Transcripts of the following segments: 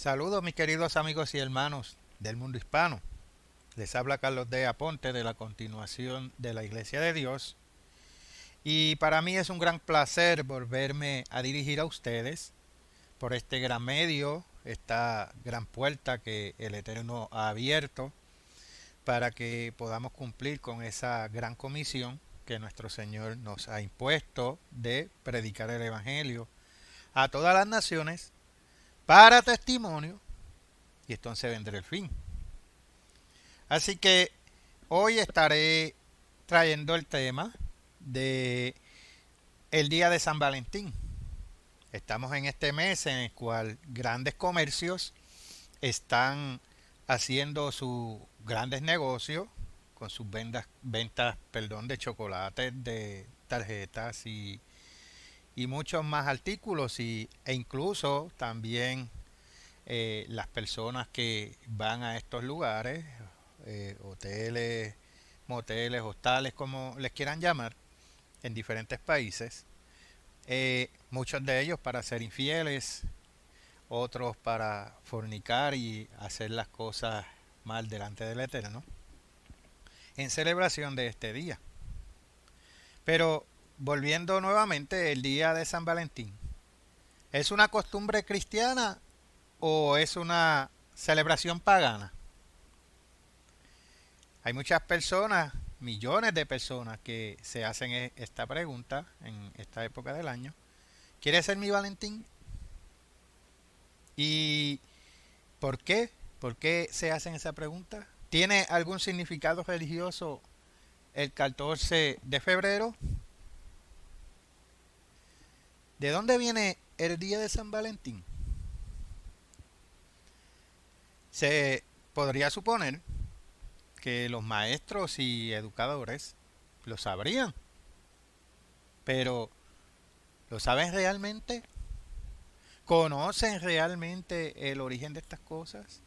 Saludos mis queridos amigos y hermanos del mundo hispano. Les habla Carlos de Aponte de la continuación de la Iglesia de Dios. Y para mí es un gran placer volverme a dirigir a ustedes por este gran medio, esta gran puerta que el Eterno ha abierto para que podamos cumplir con esa gran comisión que nuestro Señor nos ha impuesto de predicar el Evangelio a todas las naciones para testimonio y entonces vendrá el fin. Así que hoy estaré trayendo el tema de el día de San Valentín. Estamos en este mes en el cual grandes comercios están haciendo sus grandes negocios con sus ventas de chocolates, de tarjetas y muchos más artículos e incluso también las personas que van a estos lugares, hoteles, moteles, hostales, como les quieran llamar, en diferentes países. Muchos de ellos para ser infieles, otros para fornicar y hacer las cosas mal delante del Eterno, en celebración de este día. Pero volviendo nuevamente, el día de San Valentín, ¿es una costumbre cristiana o es una celebración pagana? Hay muchas personas, millones de personas que se hacen esta pregunta en esta época del año. ¿Quiere ser mi Valentín? ¿Y por qué? ¿Por qué se hacen esa pregunta? ¿Tiene algún significado religioso el 14 de febrero? ¿De dónde viene el día de San Valentín? Se podría suponer que los maestros y educadores lo sabrían, pero ¿lo saben realmente? ¿Conocen realmente el origen de estas cosas?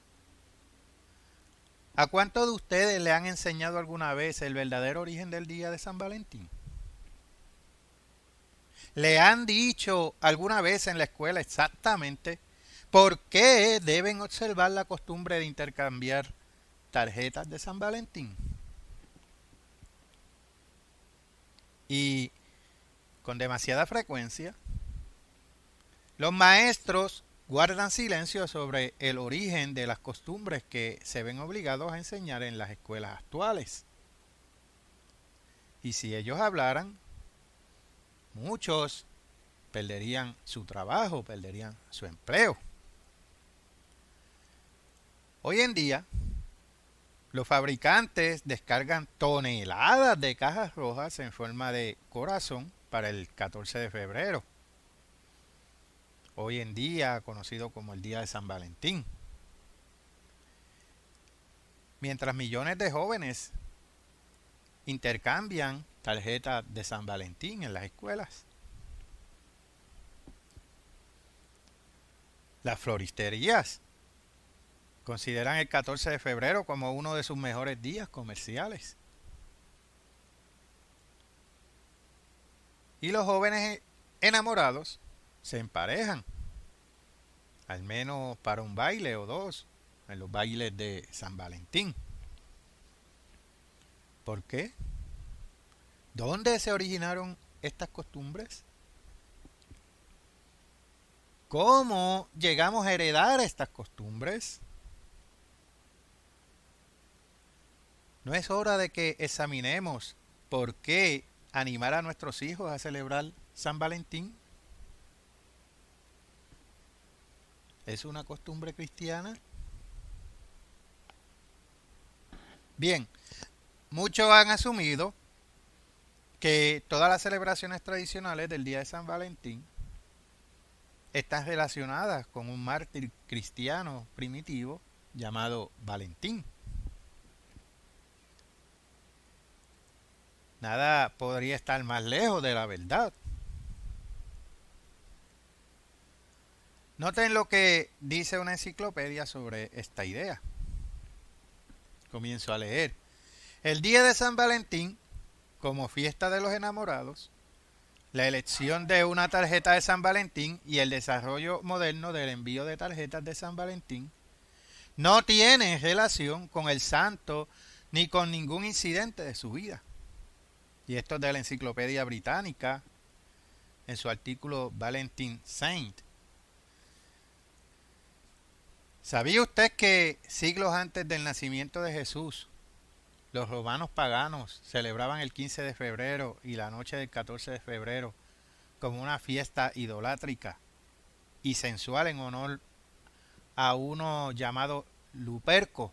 ¿A cuántos de ustedes le han enseñado alguna vez el verdadero origen del día de San Valentín? ¿Le han dicho alguna vez en la escuela exactamente por qué deben observar la costumbre de intercambiar tarjetas de San Valentín? Y con demasiada frecuencia, los maestros guardan silencio sobre el origen de las costumbres que se ven obligados a enseñar en las escuelas actuales. Y si ellos hablaran, muchos perderían su trabajo, perderían su empleo. Hoy en día, los fabricantes descargan toneladas de cajas rojas en forma de corazón para el 14 de febrero. Hoy en día conocido como el Día de San Valentín. Mientras millones de jóvenes intercambian tarjetas de San Valentín en las escuelas. Las floristerías consideran el 14 de febrero como uno de sus mejores días comerciales. Y los jóvenes enamorados se emparejan, al menos para un baile o dos, en los bailes de San Valentín. ¿Por qué? ¿Dónde se originaron estas costumbres? ¿Cómo llegamos a heredar estas costumbres? ¿No es hora de que examinemos por qué animar a nuestros hijos a celebrar San Valentín? ¿Es una costumbre cristiana? Bien, muchos han asumido que todas las celebraciones tradicionales del día de San Valentín están relacionadas con un mártir cristiano primitivo llamado Valentín. Nada podría estar más lejos de la verdad. Noten lo que dice una enciclopedia sobre esta idea. Comienzo a leer. El día de San Valentín, como fiesta de los enamorados, la elección de una tarjeta de San Valentín y el desarrollo moderno del envío de tarjetas de San Valentín no tienen relación con el santo ni con ningún incidente de su vida. Y esto es de la Enciclopedia Británica, en su artículo Valentine Saint. ¿Sabía usted que siglos antes del nacimiento de Jesús, los romanos paganos celebraban el 15 de febrero y la noche del 14 de febrero como una fiesta idolátrica y sensual en honor a uno llamado Luperco,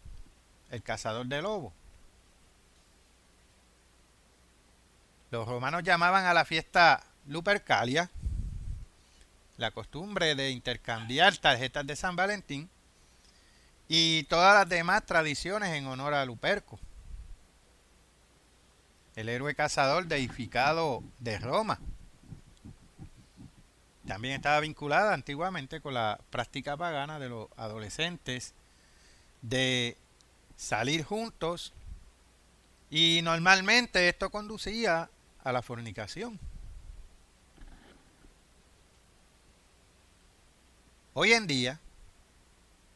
el cazador de lobos? Los romanos llamaban a la fiesta Lupercalia, la costumbre de intercambiar tarjetas de San Valentín y todas las demás tradiciones en honor a Luperco, el héroe cazador deificado de Roma. También estaba vinculada antiguamente con la práctica pagana de los adolescentes de salir juntos, y normalmente esto conducía a la fornicación. Hoy en día,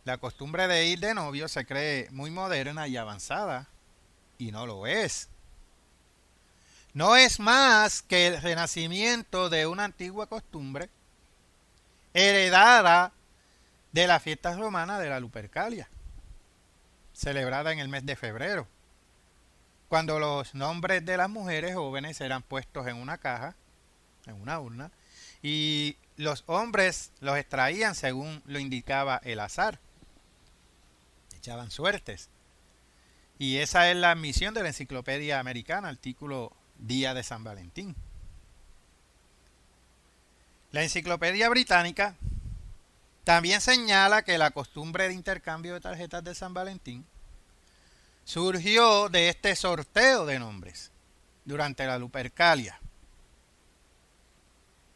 la costumbre de ir de novio se cree muy moderna y avanzada, y no lo es. No es más que el renacimiento de una antigua costumbre heredada de la fiesta romana de la Lupercalia, celebrada en el mes de febrero, cuando los nombres de las mujeres jóvenes eran puestos en una caja, en una urna, y los hombres los extraían según lo indicaba el azar. Echaban suertes. Y esa es la admisión de la Enciclopedia Americana, artículo Día de San Valentín. La Enciclopedia Británica también señala que la costumbre de intercambio de tarjetas de San Valentín surgió de este sorteo de nombres durante la Lupercalia.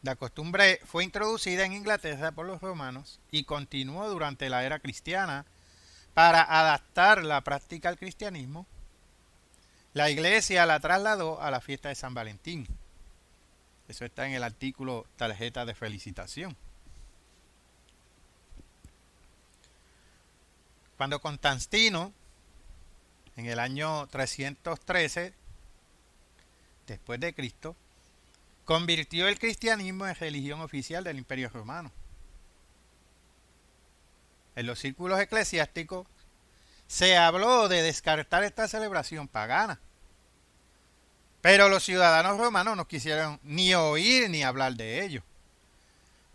La costumbre fue introducida en Inglaterra por los romanos y continuó durante la era cristiana para adaptar la práctica al cristianismo. La iglesia la trasladó a la fiesta de San Valentín. Eso está en el artículo Tarjeta de Felicitación. Cuando Constantino, en el año 313 después de Cristo, convirtió el cristianismo en religión oficial del Imperio Romano. En los círculos eclesiásticos se habló de descartar esta celebración pagana, pero los ciudadanos romanos no quisieron ni oír ni hablar de ello.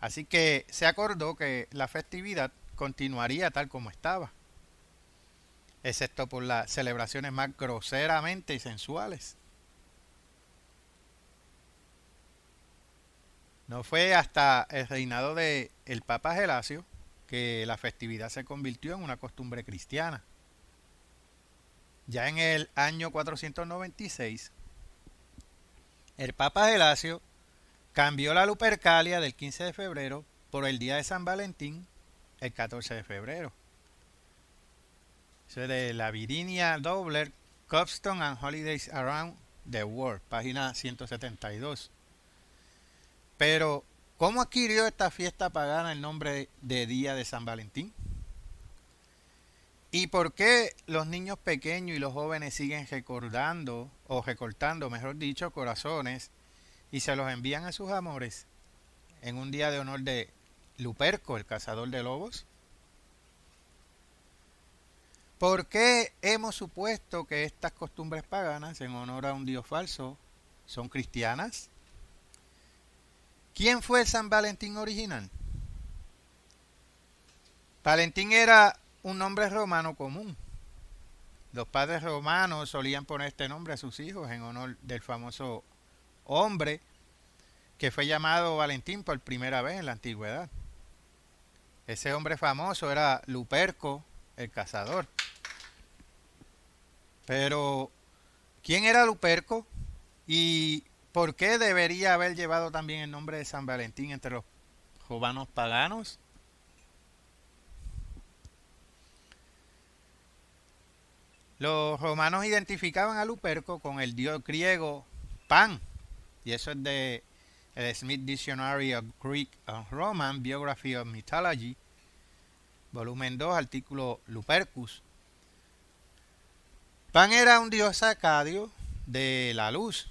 Así que se acordó que la festividad continuaría tal como estaba, excepto por las celebraciones más groseramente sensuales. No fue hasta el reinado de el Papa Gelasio que la festividad se convirtió en una costumbre cristiana. Ya en el año 496, el Papa Gelasio cambió la Lupercalia del 15 de febrero por el día de San Valentín, el 14 de febrero. Eso es de la Virginia Dobler, Customs and Holidays Around the World, página 172. Pero, ¿cómo adquirió esta fiesta pagana el nombre de Día de San Valentín? ¿Y por qué los niños pequeños y los jóvenes siguen recordando, o recortando, mejor dicho, corazones y se los envían a sus amores en un día de honor de Luperco, el cazador de lobos? ¿Por qué hemos supuesto que estas costumbres paganas en honor a un dios falso son cristianas? ¿Quién fue el San Valentín original? Valentín era un nombre romano común. Los padres romanos solían poner este nombre a sus hijos en honor del famoso hombre que fue llamado Valentín por primera vez en la antigüedad. Ese hombre famoso era Luperco, el cazador. Pero, ¿quién era Luperco? ¿Y por qué debería haber llevado también el nombre de San Valentín entre los romanos paganos? Los romanos identificaban a Luperco con el dios griego Pan, y eso es de el Smith Dictionary of Greek and Roman, Biography of Mythology, volumen 2, artículo Lupercus. Pan era un dios acadio de la luz.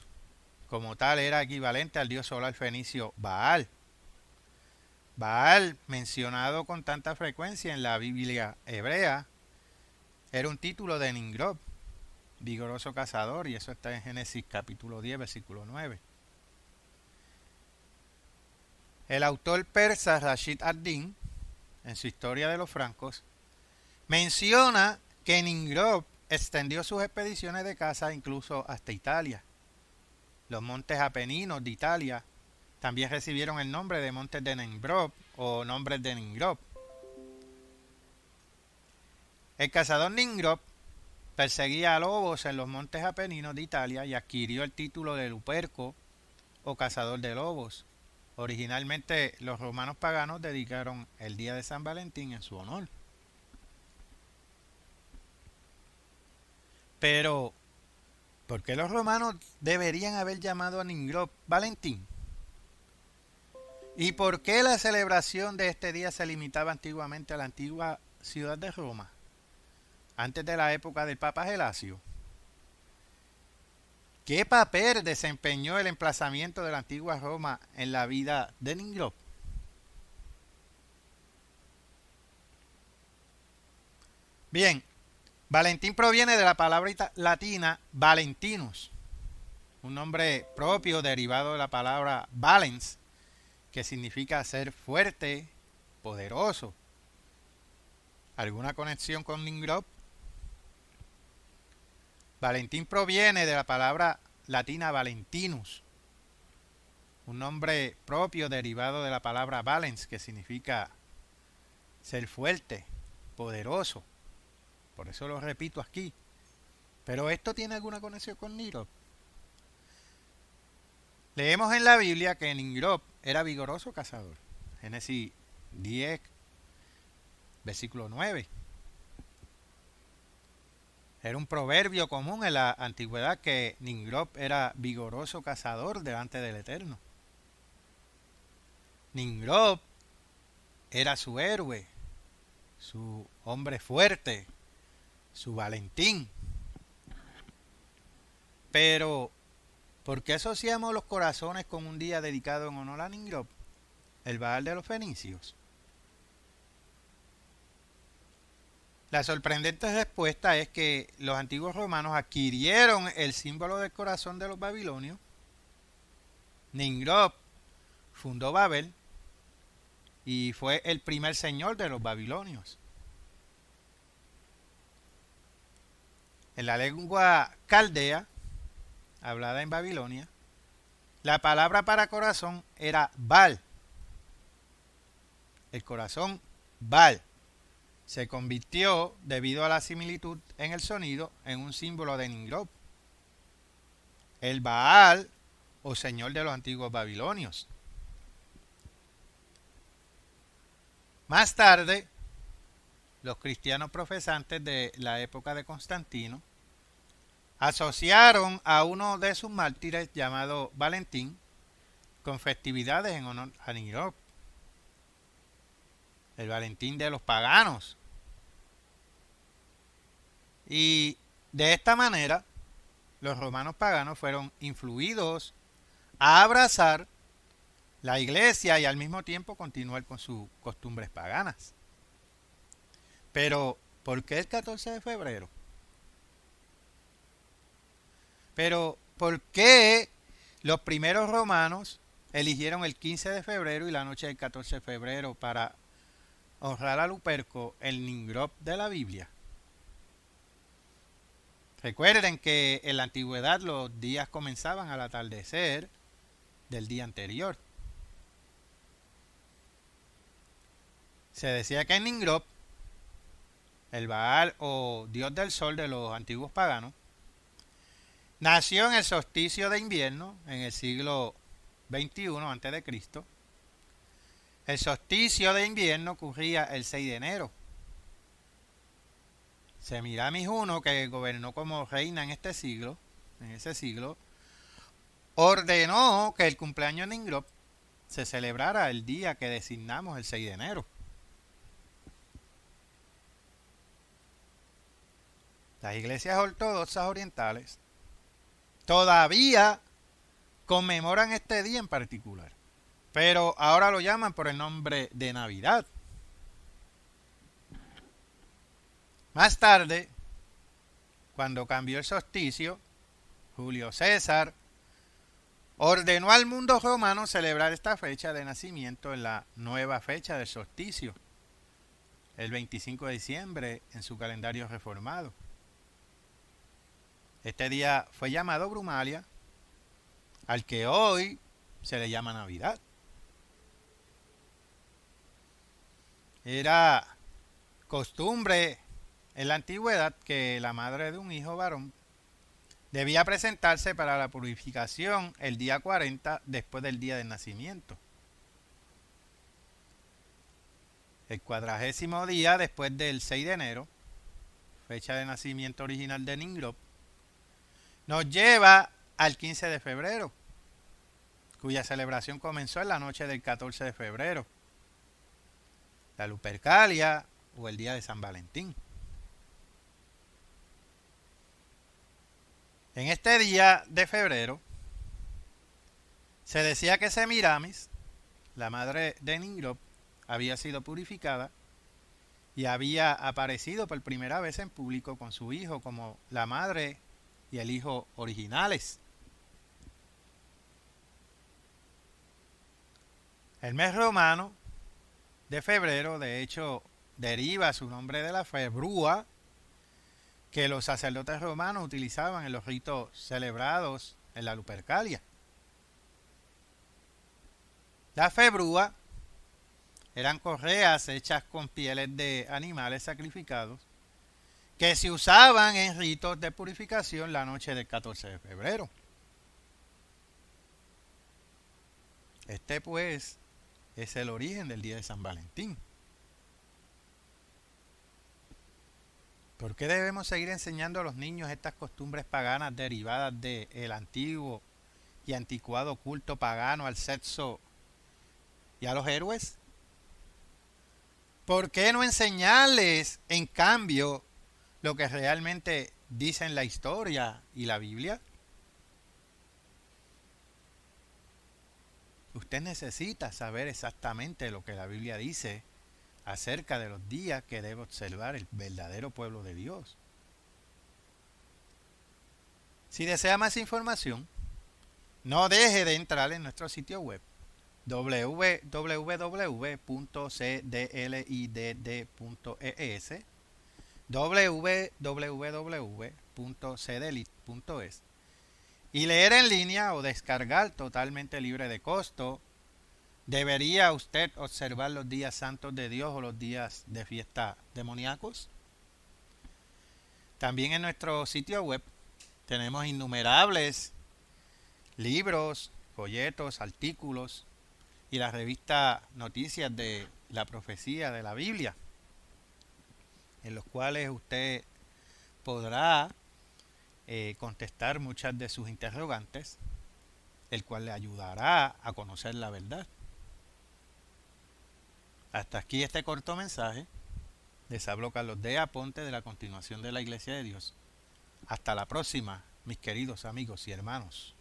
Como tal, era equivalente al dios solar fenicio Baal. Baal, mencionado con tanta frecuencia en la Biblia hebrea, era un título de Ningrob, vigoroso cazador, y eso está en Génesis capítulo 10, versículo 9. El autor persa Rashid ad-Din, en su Historia de los Francos, menciona que Ningrob extendió sus expediciones de caza incluso hasta Italia. Los montes Apeninos de Italia también recibieron el nombre de montes de Ningrob o nombres de Ningrob. El cazador Ningrob perseguía a lobos en los montes Apeninos de Italia y adquirió el título de Luperco o cazador de lobos. Originalmente los romanos paganos dedicaron el día de San Valentín en su honor. Pero, ¿por qué los romanos deberían haber llamado a Ningrob Valentín? ¿Y por qué la celebración de este día se limitaba antiguamente a la antigua ciudad de Roma, antes de la época del Papa Gelasio? ¿Qué papel desempeñó el emplazamiento de la antigua Roma en la vida de Ningrob? Bien, Valentín proviene de la palabra latina Valentinus, un nombre propio derivado de la palabra valens, que significa ser fuerte, poderoso. ¿Alguna conexión con Ningrob? Valentín proviene de la palabra latina Valentinus, un nombre propio derivado de la palabra valens, que significa ser fuerte, poderoso. Por eso lo repito aquí. ¿Pero esto tiene alguna conexión con Ningrob? Leemos en la Biblia que Ningrob era vigoroso cazador. Génesis 10, versículo 9. Era un proverbio común en la antigüedad que Ningrob era vigoroso cazador delante del Eterno. Ningrob era su héroe, su hombre fuerte, su Valentín. Pero, ¿por qué asociamos los corazones con un día dedicado en honor a Ningrob, el Baal de los fenicios? La sorprendente respuesta es que los antiguos romanos adquirieron el símbolo del corazón de los babilonios. Ningrob fundó Babel y fue el primer señor de los babilonios. En la lengua caldea, hablada en Babilonia, la palabra para corazón era Baal. El corazón Baal se convirtió, debido a la similitud en el sonido, en un símbolo de Ningrob, el Baal o señor de los antiguos babilonios. Más tarde, los cristianos profesantes de la época de Constantino asociaron a uno de sus mártires llamado Valentín con festividades en honor a Ningrob, el Valentín de los paganos. Y de esta manera, los romanos paganos fueron influidos a abrazar la iglesia y al mismo tiempo continuar con sus costumbres paganas. Pero, ¿por qué el 14 de febrero? Pero, ¿por qué los primeros romanos eligieron el 15 de febrero y la noche del 14 de febrero para honrar a Luperco, el Ningrob de la Biblia? Recuerden que en la antigüedad los días comenzaban al atardecer del día anterior. Se decía que Ningrob, el Baal o dios del sol de los antiguos paganos, nació en el solsticio de invierno en el siglo XXI a.C. El solsticio de invierno ocurría el 6 de enero. Semiramis I, que gobernó como reina en ese siglo, ordenó que el cumpleaños de Ningrob se celebrara el día que designamos el 6 de enero. Las iglesias ortodoxas orientales todavía conmemoran este día en particular, pero ahora lo llaman por el nombre de Navidad. Más tarde, cuando cambió el solsticio, Julio César ordenó al mundo romano celebrar esta fecha de nacimiento en la nueva fecha del solsticio, el 25 de diciembre, en su calendario reformado. Este día fue llamado Brumalia, al que hoy se le llama Navidad. Era costumbre en la antigüedad que la madre de un hijo varón debía presentarse para la purificación el día 40 después del día del nacimiento. El 40º día después del 6 de enero, fecha de nacimiento original de Ningrod, nos lleva al 15 de febrero, cuya celebración comenzó en la noche del 14 de febrero, la Lupercalia o el día de San Valentín. En este día de febrero se decía que Semiramis, la madre de Ningrod, había sido purificada y había aparecido por primera vez en público con su hijo como la madre y el hijo originales. El mes romano de febrero, de hecho, deriva su nombre de la februa que los sacerdotes romanos utilizaban en los ritos celebrados en la Lupercalia. La februa eran correas hechas con pieles de animales sacrificados que se usaban en ritos de purificación la noche del 14 de febrero. Este pues es el origen del día de San Valentín. ¿Por qué debemos seguir enseñando a los niños estas costumbres paganas derivadas del antiguo y anticuado culto pagano al sexo y a los héroes? ¿Por qué no enseñarles, en cambio, lo que realmente dicen la historia y la Biblia? Usted necesita saber exactamente lo que la Biblia dice acerca de los días que debe observar el verdadero pueblo de Dios. Si desea más información, no deje de entrar en nuestro sitio web www.cdlidd.es, www.cdelit.es y leer en línea o descargar totalmente libre de costo. ¿Debería usted observar los días santos de Dios o los días de fiesta demoníacos? También en nuestro sitio web tenemos innumerables libros, folletos, artículos y la revista Noticias de la Profecía de la Biblia, en los cuales usted podrá contestar muchas de sus interrogantes, el cual le ayudará a conocer la verdad. Hasta aquí este corto mensaje. Les habló Carlos D. Aponte de la continuación de la Iglesia de Dios. Hasta la próxima, mis queridos amigos y hermanos.